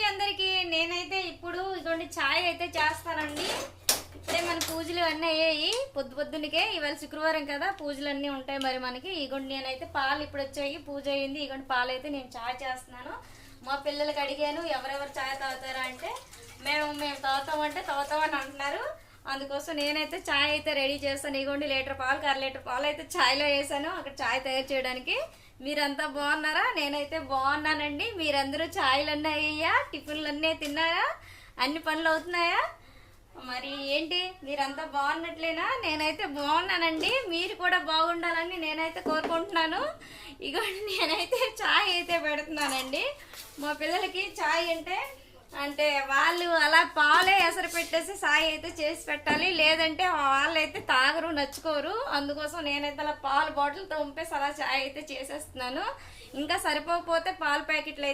అందరికి నేనైతే ఇప్పుడు ఇదిగోండి చాయ్ అయితే చేస్తానండి. ఇప్పుడే మన పూజలు అన్నీ అయ్యాయి పొద్దునికే. ఇవాళ శుక్రవారం కదా, పూజలు అన్నీ ఉంటాయి మరి మనకి. ఇగోండి నేనైతే పాలు ఇప్పుడు వచ్చాయి, పూజ అయింది. ఇగోండి పాలు అయితే నేను చాయ్ చేస్తున్నాను. మా పిల్లలకి అడిగాను ఎవరెవరు చాయ్ తాగుతారా అంటే మేము తాగుతామంటే తాగుతామని అంటున్నారు. అందుకోసం నేనైతే చాయ్ అయితే రెడీ చేస్తాను. ఇగోండి లీటర్ పాలు, 1/2 లీటర్ పాలు అయితే చాయ్లో వేసాను అక్కడ చాయ్ తయారు చేయడానికి. మీరంతా బాగున్నారా? నేనైతే బాగున్నానండి. మీరందరూ చాయ్లన్నీ అయ్యా, టిఫిన్లన్నీ తిన్నారా? అన్ని పనులు అవుతున్నాయా? మరి ఏంటి మీరంతా బాగున్నట్లేనా? నేనైతే బాగున్నానండి. మీరు కూడా బాగుండాలని నేనైతే కోరుకుంటున్నాను. ఇగోండి నేనైతే చాయ్ అయితే పెడుతున్నానండి. మా పిల్లలకి చాయ్ అంటే వాళ్ళు అలా పాలే ఎసరు పెట్టేసి చాయ్ అయితే చేసి పెట్టాలి, లేదంటే వాళ్ళైతే తాగరు, నచ్చుకోరు. అందుకోసం నేనైతే అలా పాల బాటిల్తో పంపేసి అలా చాయ్ అయితే చేసేస్తున్నాను. ఇంకా సరిపోకపోతే పాల ప్యాకెట్లు